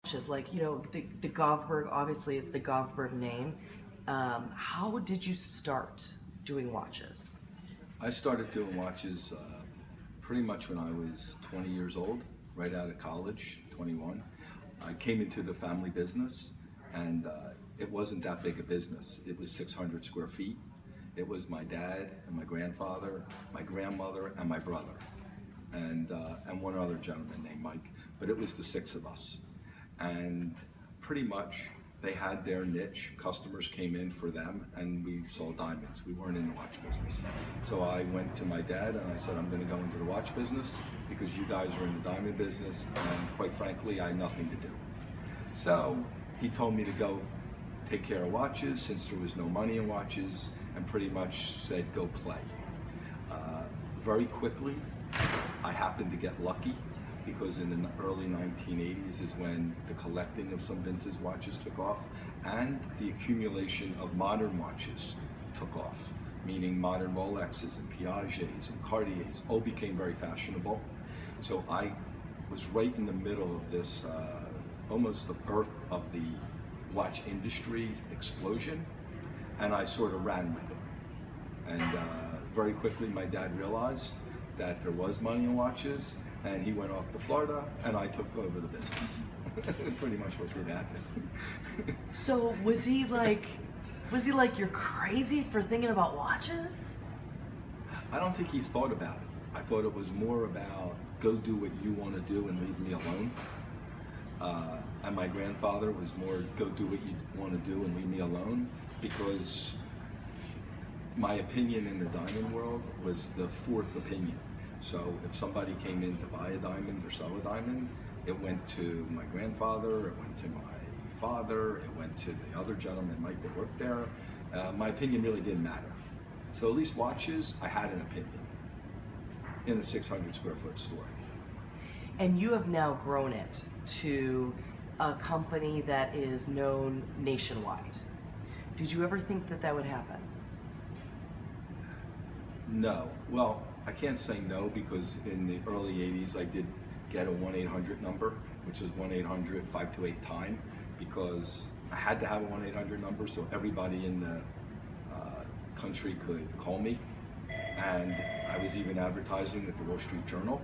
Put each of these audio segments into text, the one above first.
Just like, the Govberg, obviously it's the Govberg name. How did you start doing watches? I started doing watches pretty much when I was 20 years old, right out of college, 21. I came into the family business, and it wasn't that big a business. It was 600 square feet. It was my dad and my grandfather, my grandmother, and my brother, and one other gentleman named Mike. But it was the six of us. And pretty much they had their niche. Customers came in for them, and we sold diamonds. We weren't in the watch business. So I went to my dad and I said, I'm going to go into the watch business because you guys are in the diamond business, and quite frankly, I had nothing to do. So he told me to go take care of watches since there was no money in watches, and pretty much said, go play. Very quickly, I happened to get lucky, because in the early 1980s is when the collecting of some vintage watches took off, and the accumulation of modern watches took off, meaning modern Rolexes and Piagets and Cartiers all became very fashionable. So I was right in the middle of this, almost the birth of the watch industry explosion, and I sort of ran with it. And very quickly my dad realized that there was money in watches, and he went off to Florida, and I took over the business. Pretty much what did happen. So was he like, you're crazy for thinking about watches? I don't think he thought about it. I thought it was more about go do what you want to do and leave me alone. And my grandfather was more go do what you want to do and leave me alone, because my opinion in the diamond world was the fourth opinion. So if somebody came in to buy a diamond or sell a diamond, it went to my grandfather, it went to my father, it went to the other gentleman, Mike, that worked there. My opinion really didn't matter. So at least watches, I had an opinion in a 600 square foot store. And you have now grown it to a company that is known nationwide. Did you ever think that that would happen? No. Well, I can't say no, because in the early 80s I did get a 1-800 number, which is 1-800-528-TIME, because I had to have a 1-800 number so everybody in the country could call me. And I was even advertising at the Wall Street Journal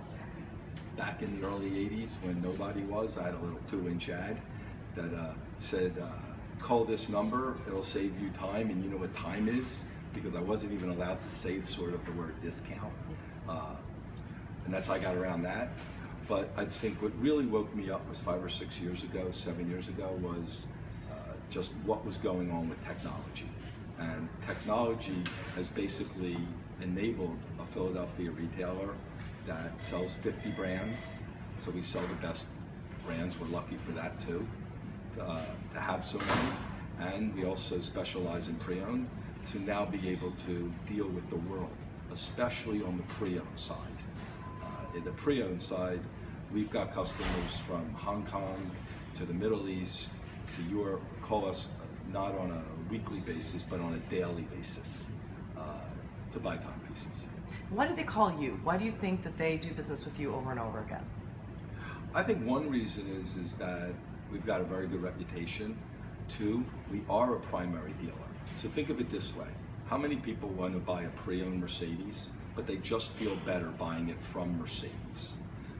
back in the early 80s when nobody was. I had a little 2-inch ad that said, call this number, it'll save you time. And you know what time is? Because I wasn't even allowed to say sort of the word discount. And that's how I got around that. But I think what really woke me up was 5 or 6 years ago, 7 years ago, was just what was going on with technology. And technology has basically enabled a Philadelphia retailer that sells 50 brands. So we sell the best brands, we're lucky for that too, to have so many. And we also specialize in pre-owned, to now be able to deal with the world, especially on the pre-owned side. In the pre-owned side, we've got customers from Hong Kong to the Middle East to Europe, call us not on a weekly basis, but on a daily basis to buy timepieces. Why do they call you? Why do you think that they do business with you over and over again? I think one reason is that we've got a very good reputation. Two, we are a primary dealer. So think of it this way. How many people want to buy a pre-owned Mercedes, but they just feel better buying it from Mercedes?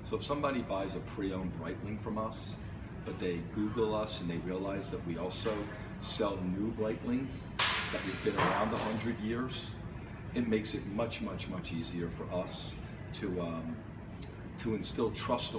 So if somebody buys a pre-owned Breitling from us, but they Google us and they realize that we also sell new Breitlings that have been around 100 years, it makes it much, much, much easier for us to instill trust